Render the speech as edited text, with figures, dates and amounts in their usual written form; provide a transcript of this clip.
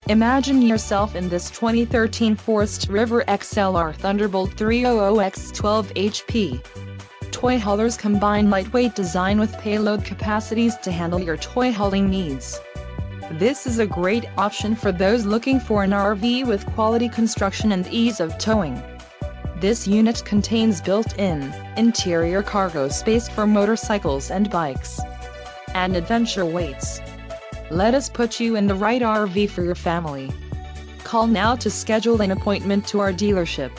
Imagine yourself in this 2013 Forest River XLR Thunderbolt 300x12hp. Toy haulers combine lightweight design with payload capacities to handle your toy hauling needs. This is a great option for those looking for an RV with quality construction and ease of towing. This unit contains built-in, interior cargo space for motorcycles and bikes, and adventure weights. Let us put you in the right RV for your family. Call now to schedule an appointment to our dealership.